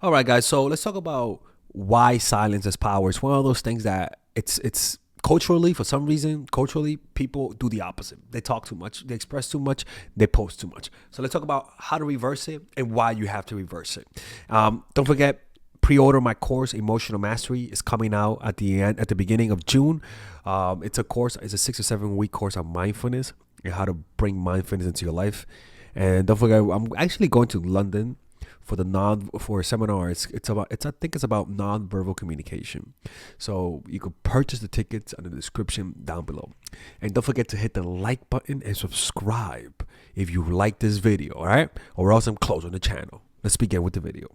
All right, guys. So let's talk about why silence is power. It's one of those things that it's culturally, for some reason, culturally, people do the opposite. They talk too much, they express too much, they post too much. So let's talk about how to reverse it and why you have to reverse it. Don't forget, pre-order my course, Emotional Mastery, is coming out at the beginning of June. It's a course. It's a 6 or 7 week course on mindfulness and how to bring mindfulness into your life. And don't forget, I'm actually going to London for a seminar. I think it's about nonverbal communication. So you could purchase the tickets in the description down below. And don't forget to hit the like button and subscribe if you like this video, all right? Or else I'm closing the channel. Let's begin with the video.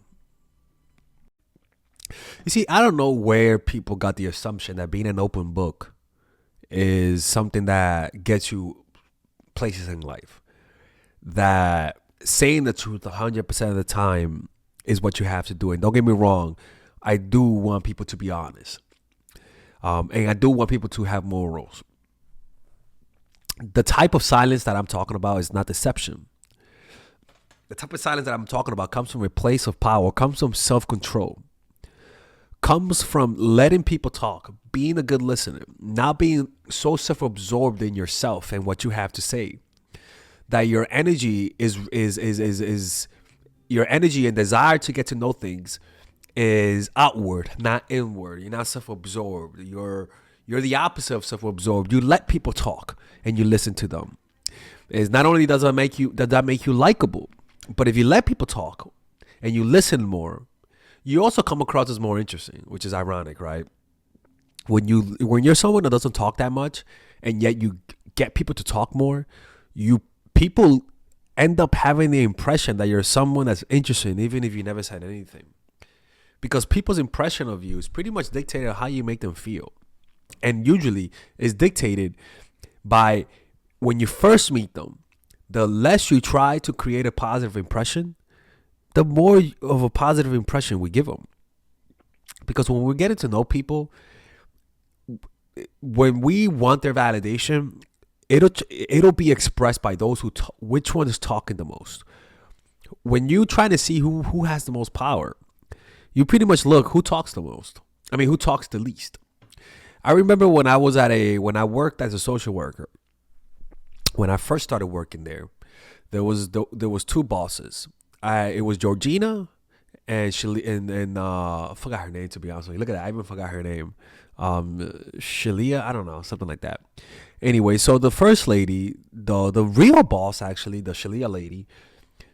You see, I don't know where people got the assumption that being an open book is something that gets you places in life. That saying the truth 100% of the time is what you have to do. And don't get me wrong, I do want people to be honest. And I do want people to have morals. The type of silence that I'm talking about is not deception. The type of silence that I'm talking about comes from a place of power, comes from self-control, comes from letting people talk, being a good listener, not being so self-absorbed in yourself and what you have to say, that your energy is your energy and desire to get to know things is outward, not inward. You're not self-absorbed. You're the opposite of self-absorbed. You let people talk and you listen to them. Is not only does that make you likable, but if you let people talk and you listen more, you also come across as more interesting, which is ironic, right? When you're someone that doesn't talk that much and yet you get people to talk more, people end up having the impression that you're someone that's interesting, even if you never said anything. Because people's impression of you is pretty much dictated on how you make them feel. And usually is dictated by when you first meet them. The less you try to create a positive impression, the more of a positive impression we give them. Because when we're getting to know people, when we want their validation, it'll be expressed by those which one is talking the most. When you try to see who has the most power, you pretty much look who talks the most. I mean, who talks the least. I remember when I worked as a social worker. When I first started working there was two bosses. It was Georgina and I forgot her name, to be honest with you. Look at that, I even forgot her name. Shalia, I don't know, something like that. Anyway, so the first lady, the real boss, actually, the Shalia lady,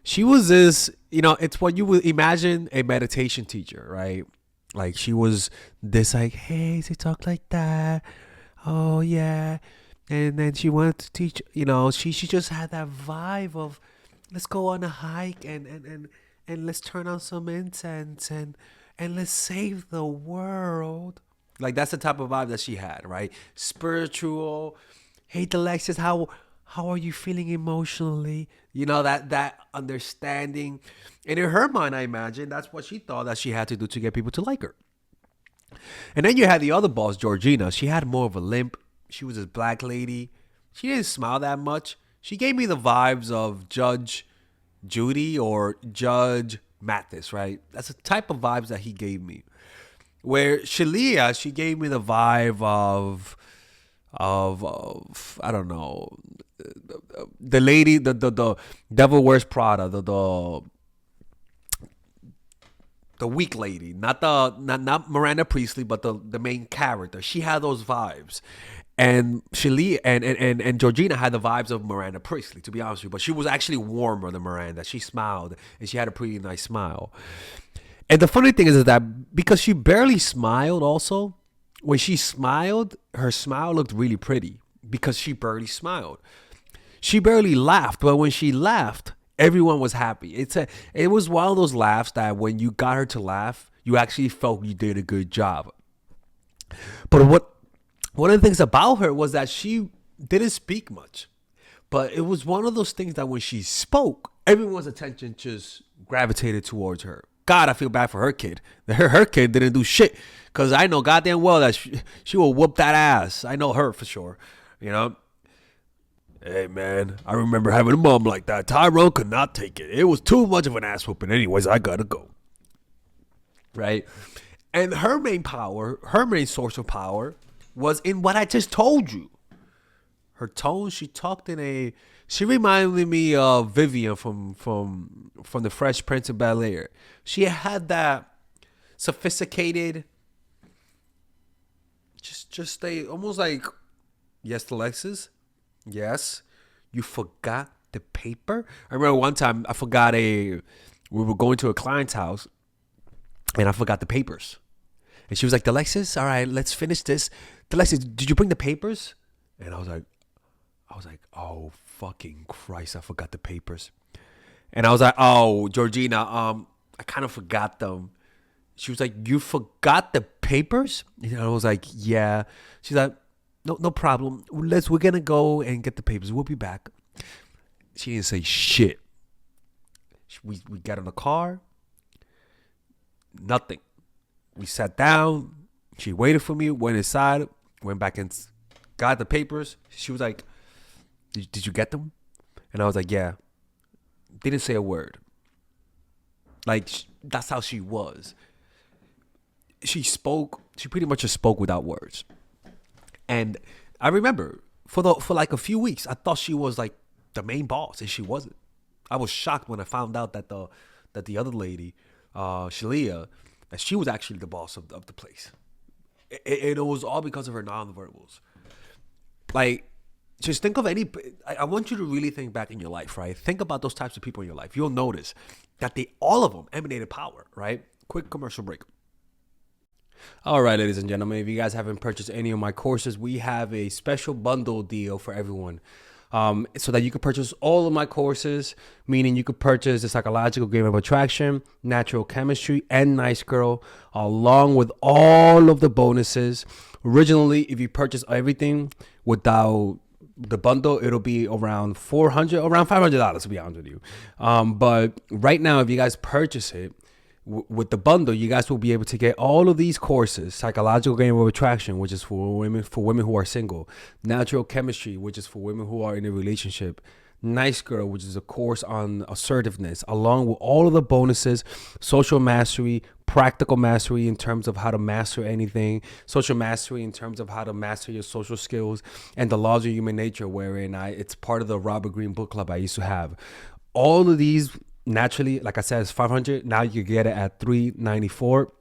she was this, it's what you would imagine a meditation teacher, right? Like she was this like, hey, they talk like that. Oh yeah. And then she wanted to teach, she just had that vibe of let's go on a hike and let's turn on some incense and let's save the world. Like that's the type of vibe that she had, right? Spiritual. Hey, Alexis, how are you feeling emotionally? That understanding. And in her mind, I imagine that's what she thought that she had to do to get people to like her. And then you had the other boss, Georgina. She had more of a limp. She was this black lady. She didn't smile that much. She gave me the vibes of Judge Judy or Judge Mathis, right? That's the type of vibes that he gave me. Where Shalia, she gave me the vibe of I don't know, the lady, the Devil Wears Prada, the weak lady, not Miranda Priestley, but the main character. She had those vibes. And Shalia and Georgina had the vibes of Miranda Priestley, to be honest with you. But she was actually warmer than Miranda. She smiled and she had a pretty nice smile. And the funny thing is that because she barely smiled also, when she smiled, her smile looked really pretty because she barely smiled. She barely laughed, but when she laughed, everyone was happy. It was one of those laughs that when you got her to laugh, you actually felt you did a good job. But one of the things about her was that she didn't speak much. But it was one of those things that when she spoke, everyone's attention just gravitated towards her. God, I feel bad for her kid. Her kid didn't do shit. Because I know goddamn well that she will whoop that ass. I know her for sure. Hey, man, I remember having a mom like that. Tyrone could not take it. It was too much of an ass whooping. Anyways, I gotta go. right? And her main power, her main source of power was in what I just told you. Her tone, she talked in a, she reminded me of Vivian from the Fresh Prince of Bel-Air. She had that sophisticated, just a almost like, yes, Alexis, yes, you forgot the paper. I remember one time we were going to a client's house and I forgot the papers. And she was like, Alexis, all right, let's finish this. Alexis, did you bring the papers? And I was like, oh fucking Christ, I forgot the papers. And I was like, oh, Georgina, I kind of forgot them. She was like, you forgot the papers? And I was like, yeah. She's like, no problem. We're gonna go and get the papers. We'll be back. She didn't say shit. We got in the car. Nothing. We sat down. She waited for me. Went inside. Went back and got the papers. She was like, did you get them? And I was like, yeah. Didn't say a word. Like, that's how she was. She pretty much just spoke without words. And I remember for like a few weeks, I thought she was like the main boss, and she wasn't. I was shocked when I found out that the other lady, Shalia, that she was actually the boss of the place. It was all because of her nonverbals. Like, just think of I want you to really think back in your life, right? Think about those types of people in your life. You'll notice that all of them emanated power, right? Quick commercial break. All right, ladies and gentlemen, if you guys haven't purchased any of my courses, we have a special bundle deal for everyone. So that you can purchase all of my courses, meaning you could purchase the psychological game of attraction, natural chemistry, and nice girl, along with all of the bonuses. Originally, if you purchase everything without the bundle, it'll be around $500, to be honest with you. But right now, if you guys purchase it, with the bundle, you guys will be able to get all of these courses: psychological game of attraction, which is for women who are single; natural chemistry, which is for women who are in a relationship; nice girl, which is a course on assertiveness, along with all of the bonuses: social mastery, practical mastery in terms of how to master anything, social mastery in terms of how to master your social skills, and the laws of human nature, wherein it's part of the Robert Greene book club I used to have. All of these, naturally, like I said, it's $500. Now you get it at $394,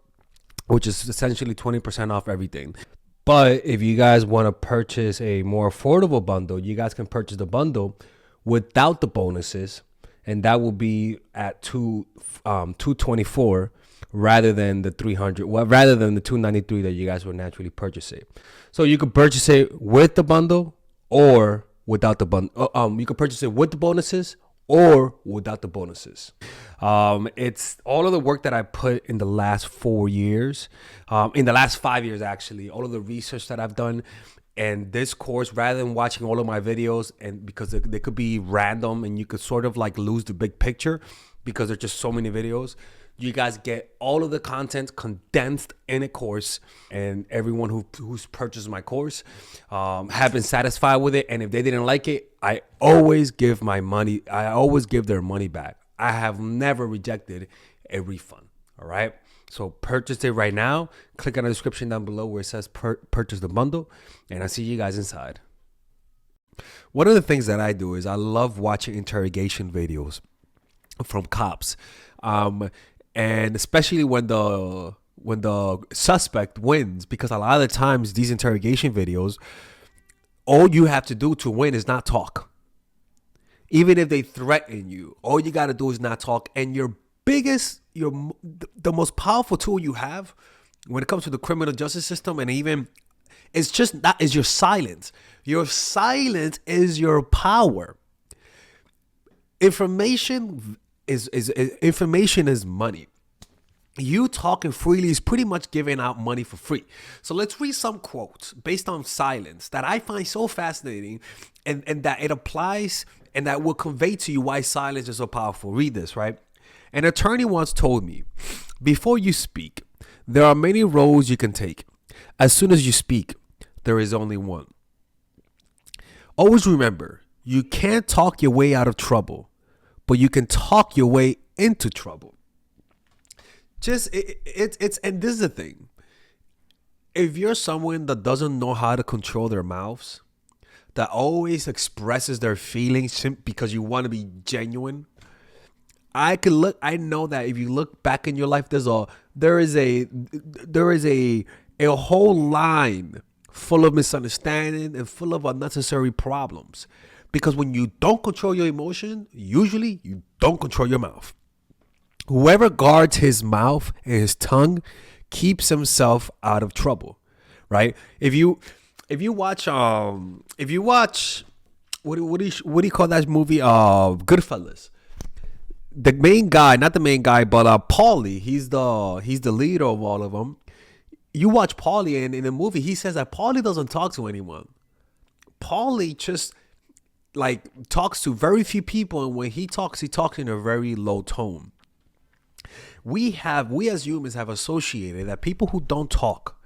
which is essentially 20% off everything. But if you guys want to purchase a more affordable bundle, you guys can purchase the bundle without the bonuses, and that will be at $224 rather than the $300. Well, rather than the $293 that you guys would naturally purchase it. So you could purchase it with the bundle or without the bundle. You could purchase it with the bonuses or without the bonuses. It's all of the work that I put in the last 4 years, in the last 5 years, actually, all of the research that I've done. And this course, rather than watching all of my videos, and because they could be random and you could sort of like lose the big picture because there's just so many videos, you guys get all of the content condensed in a course, and everyone who's purchased my course have been satisfied with it. And if they didn't like it, I always give their money back. I have never rejected a refund. All right. So purchase it right now. Click on the description down below where it says purchase the bundle, and I'll see you guys inside. One of the things that I do is I love watching interrogation videos from cops. And especially when the suspect wins, because a lot of the times these interrogation videos, all you have to do to win is not talk. Even if they threaten you, all you got to do is not talk. And the most powerful tool you have when it comes to the criminal justice system, and even it's just that, is your silence. Your silence is your power. Information is money. You talking freely is pretty much giving out money for free. So let's read some quotes based on silence that I find so fascinating, and that it applies and that will convey to you why silence is so powerful. Read this, right? An attorney once told me, before you speak, there are many roads you can take. As soon as you speak, there is only one. Always remember, you can't talk your way out of trouble, but you can talk your way into trouble. It's and this is the thing. If you're someone that doesn't know how to control their mouths, that always expresses their feelings because you want to be genuine, I know that if you look back in your life, there is a whole line full of misunderstanding and full of unnecessary problems. Because when you don't control your emotion, usually you don't control your mouth. Whoever guards his mouth and his tongue keeps himself out of trouble, right? If you watch what do you call that movie? Goodfellas. The main guy, not the main guy, but Paulie. He's the leader of all of them. You watch Paulie, and in the movie, he says that Paulie doesn't talk to anyone. Paulie just like talks to very few people, and when he talks in a very low tone. We as humans have associated that people who don't talk,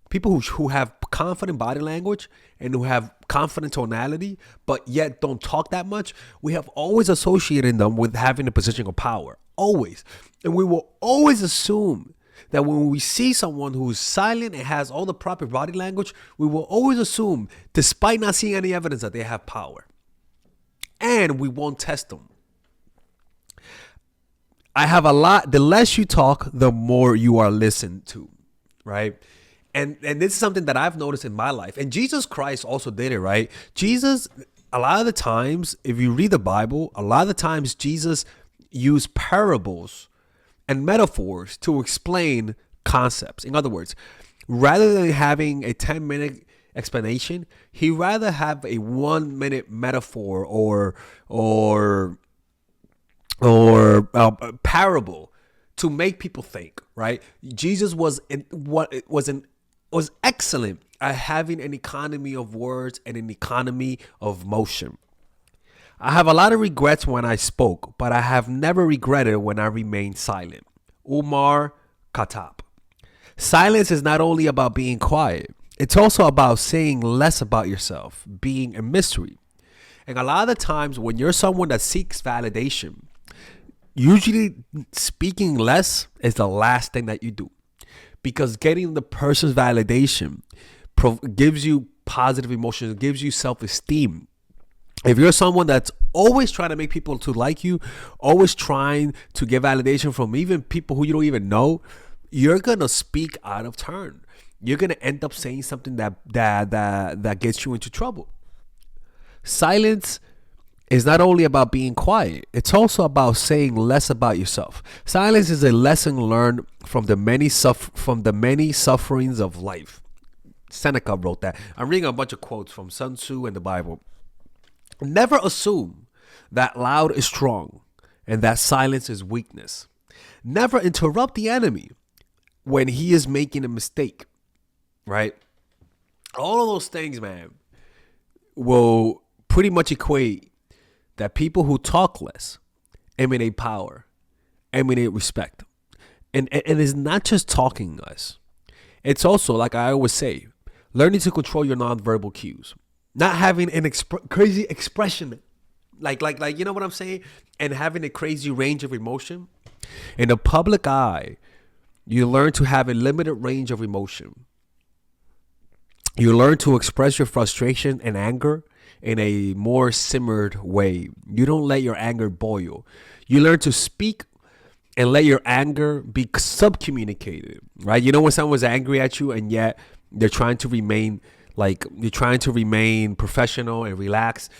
people who have confident body language and who have confident tonality, but yet don't talk that much, we have always associated them with having a position of power. Always. And we will always assume that when we see someone who is silent and has all the proper body language, we will always assume, despite not seeing any evidence, that they have power. And we won't test them. The less you talk, the more you are listened to, right? And this is something that I've noticed in my life. And Jesus Christ also did it, right? Jesus, a lot of the times, if you read the Bible, a lot of the times Jesus used parables and metaphors to explain concepts. In other words, rather than having a 10-minute explanation, he rather have a 1-minute metaphor or a parable to make people think, right? Jesus was excellent at having an economy of words and an economy of motion. I have a lot of regrets when I spoke, but I have never regretted when I remained silent. Umar Khattab. Silence is not only about being quiet, it's also about saying less about yourself, being a mystery. And a lot of the times when you're someone that seeks validation, usually speaking less is the last thing that you do. Because getting the person's validation gives you positive emotions, gives you self-esteem. If you're someone that's always trying to make people to like you, always trying to get validation from even people who you don't even know, you're gonna speak out of turn. You're gonna end up saying something that gets you into trouble. Silence is not only about being quiet, it's also about saying less about yourself. Silence is a lesson learned from the many sufferings of life. Seneca wrote that. I'm reading a bunch of quotes from Sun Tzu and the Bible. Never assume that loud is strong and that silence is weakness. Never interrupt the enemy when he is making a mistake, right? All of those things, man, will pretty much equate that people who talk less emanate power, emanate respect. And it's not just talking less. It's also, like I always say, learning to control your nonverbal cues. Not having an crazy expression, like you know what I'm saying? And having a crazy range of emotion. In the public eye, you learn to have a limited range of emotion. You learn to express your frustration and anger in a more simmered way. You don't let your anger boil. You learn to speak and let your anger be subcommunicated, right? You know when someone's angry at you and yet they're trying to remain professional and relaxed.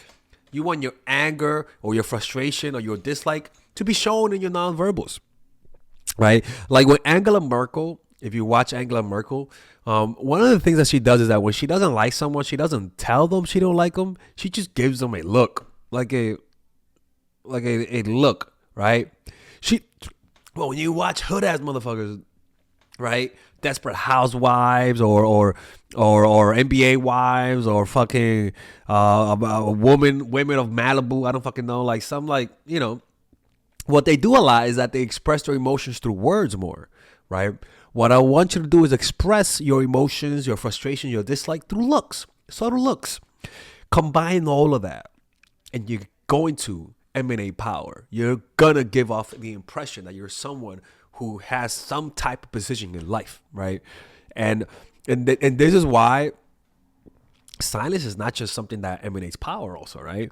You want your anger or your frustration or your dislike to be shown in your nonverbals, right? Like when Angela Merkel, if you watch Angela Merkel, one of the things that she does is that when she doesn't like someone, she doesn't tell them she don't like them. She just gives them a look, like a look, right? Well, when you watch hood ass motherfuckers, right? Desperate Housewives or NBA wives or fucking women of Malibu. I don't fucking know. Like some what they do a lot is that they express their emotions through words more, right? What I want you to do is express your emotions, your frustration, your dislike through looks, subtle looks. Combine all of that, and you're going to emanate power. You're gonna give off the impression that you're someone who has some type of position in life, right? And this is why silence is not just something that emanates power also, right?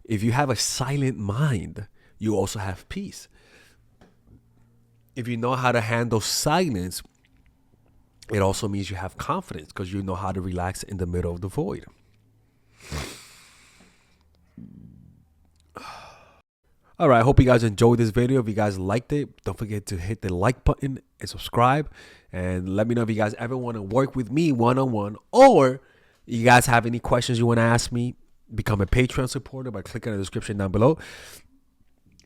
If you have a silent mind, you also have peace. If you know how to handle silence, it also means you have confidence because you know how to relax in the middle of the void. All right, I hope you guys enjoyed this video. If you guys liked it, don't forget to hit the like button and subscribe. And let me know if you guys ever want to work with me one-on-one, or you guys have any questions you want to ask me. Become a Patreon supporter by clicking the description down below.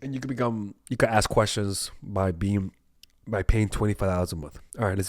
And you can ask questions by paying $25 a month. All right, let's